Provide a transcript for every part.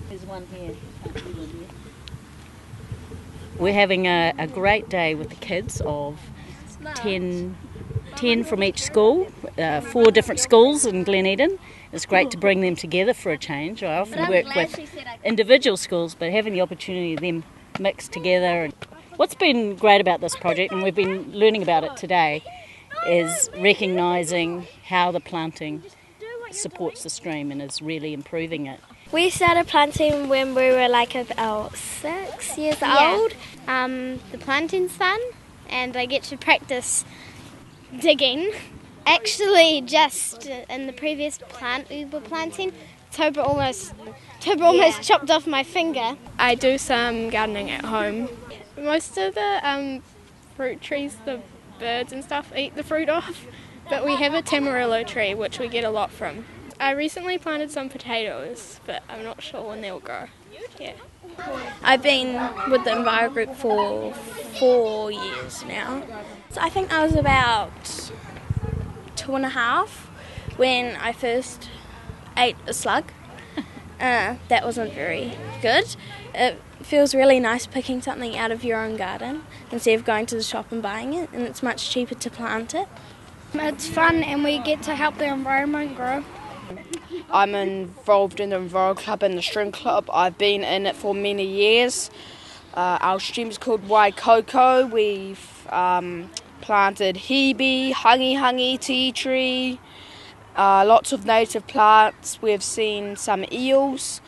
There's one here. We're having a great day with the kids of 10 from each school, 4 different schools in Glen Eden. It's great to bring them together for a change. I often work with individual schools, but having the opportunity of them mixed together. What's been great about this project, and we've been learning about it today, is recognising how the planting supports the stream and is really improving it. We started planting when we were like about 6 years old. The planting's fun and I get to practice digging. Actually, just in the previous plant we were planting, Toba almost chopped off my finger. I do some gardening at home. Most of the fruit trees, the birds and stuff eat the fruit off, but we have a tamarillo tree which we get a lot from. I recently planted some potatoes, but I'm not sure when they'll grow. Yeah. I've been with the Enviro group for 4 years now. So I think I was about 2.5 when I first ate a slug. That wasn't very good. It feels really nice picking something out of your own garden instead of going to the shop and buying it, and it's much cheaper to plant it. It's fun and we get to help the environment grow. I'm involved in the Enviro Club and the Stream Club. I've been in it for many years. Our stream's called Waikoko. We've planted hebe, hangi, tea tree, lots of native plants. We've seen some eels.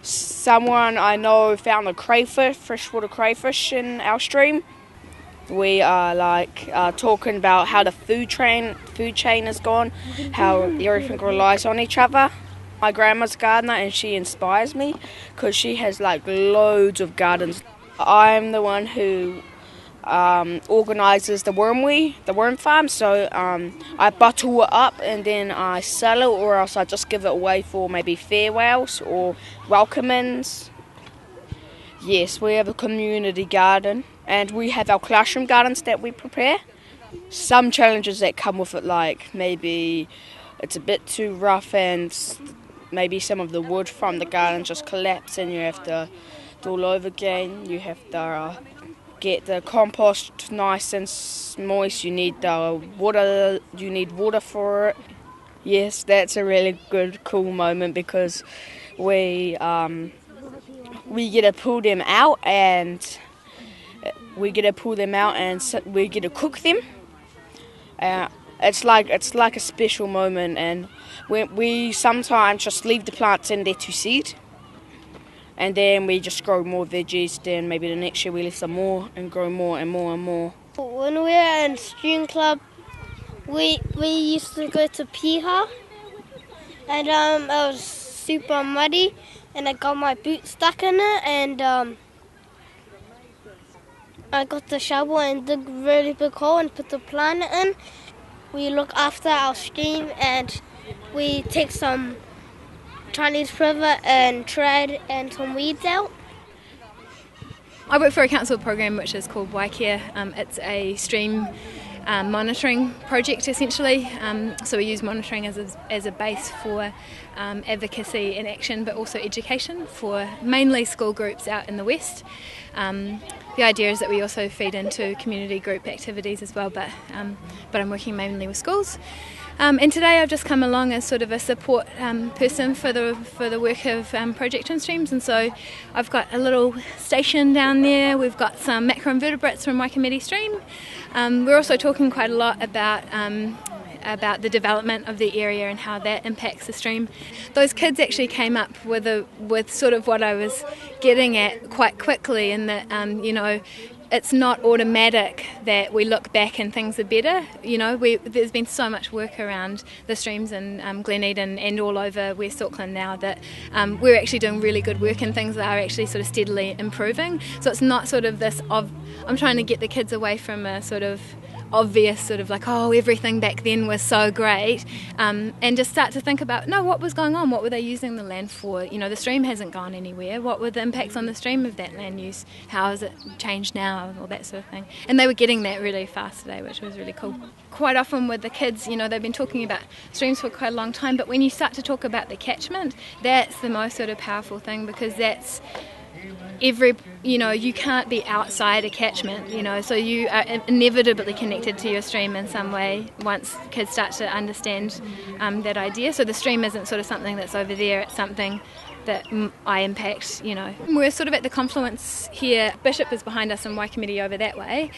Someone I know found a crayfish, freshwater crayfish in our stream. We are talking about how the food chain is gone, how everything relies on each other. My grandma's a gardener and she inspires me because she has loads of gardens. I'm the one who organises the worm farm, so I bottle it up and then I sell it, or else I just give it away for maybe farewells or welcomings. Yes, we have a community garden and we have our classroom gardens that we prepare. Some challenges that come with it, like maybe it's a bit too rough and maybe some of the wood from the garden just collapse and you have to do all over again. You have to get the compost nice and moist. You need water for it. Yes, that's a really good, cool moment because we get to pull them out and we get to cook them. It's like a special moment, and we sometimes just leave the plants in there to seed, and then we just grow more veggies. Then maybe the next year we leave some more and grow more and more and more. When we were in Stream Club, we used to go to Piha, and it was super muddy, and I got my boot stuck in it, and I got the shovel and dug a really big hole and put the plant in. We look after our stream and we take some Chinese river and tread and some weeds out. I work for a council program which is called Waikea. It's a stream monitoring project essentially. So we use monitoring as a base for advocacy and action, but also education for mainly school groups out in the west. The idea is that we also feed into community group activities as well, but I'm working mainly with schools. And today I've just come along as sort of a support person for the work of Project Twin Streams, and so I've got a little station down there. We've got some macroinvertebrates from Waikamete Stream. We're also talking quite a lot about the development of the area and how that impacts the stream. Those kids actually came up with sort of what I was getting at quite quickly, in that it's not automatic that we look back and things are better. There's been so much work around the streams in Glen Eden and all over West Auckland now that we're actually doing really good work and things are actually sort of steadily improving. So it's not sort of this I'm trying to get the kids away from a sort of obvious sort of like, oh, everything back then was so great, and just start to think about, no, what was going on? What were they using the land for? You know, the stream hasn't gone anywhere. What were the impacts on the stream of that land use? How has it changed now? All that sort of thing. And they were getting that really fast today, which was really cool. Quite often with the kids, you know, they've been talking about streams for quite a long time, but when you start to talk about the catchment, that's the most sort of powerful thing, because that's you can't be outside a catchment, so you are inevitably connected to your stream in some way once kids start to understand that idea. So the stream isn't sort of something that's over there, it's something that I impact, We're sort of at the confluence here. Bishop is behind us and Waikimete over that way.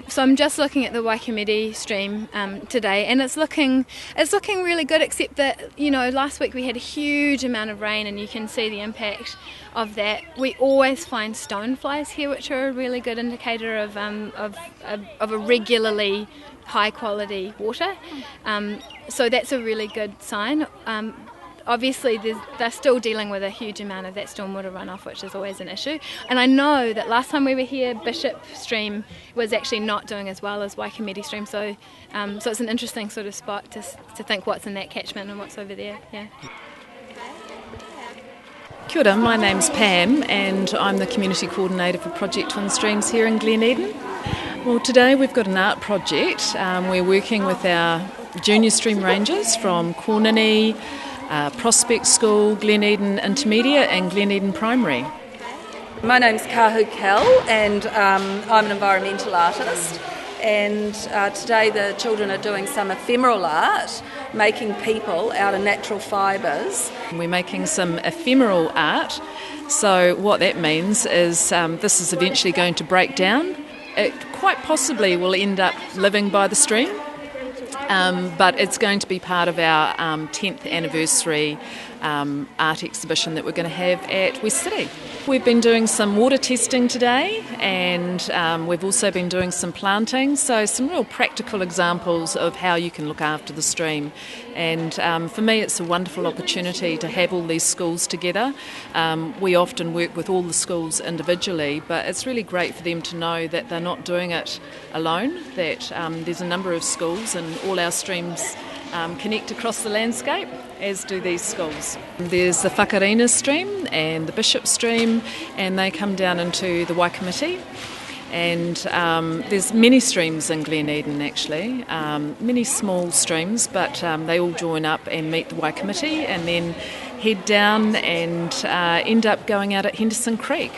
So I'm just looking at the Waikimete stream today, and it's looking really good, except that, last week we had a huge amount of rain, and you can see the impact of that. We always find stoneflies here, which are a really good indicator of a regularly high quality water. So that's a really good sign. Obviously, they're still dealing with a huge amount of that stormwater runoff, which is always an issue. And I know that last time we were here, Bishop Stream was actually not doing as well as Waikimete Stream. So it's an interesting sort of spot to think what's in that catchment and what's over there. Yeah. Kia ora, my name's Pam, and I'm the Community Coordinator for Project Twin Streams here in Glen Eden. Well, today we've got an art project. We're working with our junior stream rangers from Kornini, Prospect School, Glen Eden Intermediate and Glen Eden Primary. My name's Kahu Kel, and I'm an environmental artist, and today the children are doing some ephemeral art, making people out of natural fibres. We're making some ephemeral art, so what that means is this is eventually going to break down. It quite possibly will end up living by the stream. But it's going to be part of our 10th anniversary art exhibition that we're going to have at West City. We've been doing some water testing today, and we've also been doing some planting, so some real practical examples of how you can look after the stream. And for me, it's a wonderful opportunity to have all these schools together. We often work with all the schools individually, but it's really great for them to know that they're not doing it alone, that there's a number of schools and all our streams connect across the landscape, as do these schools. There's the Whakarina stream and the Bishop stream, and they come down into the Waikimete. And there's many streams in Glen Eden actually, many small streams, but they all join up and meet the Waikimete and then head down and end up going out at Henderson Creek.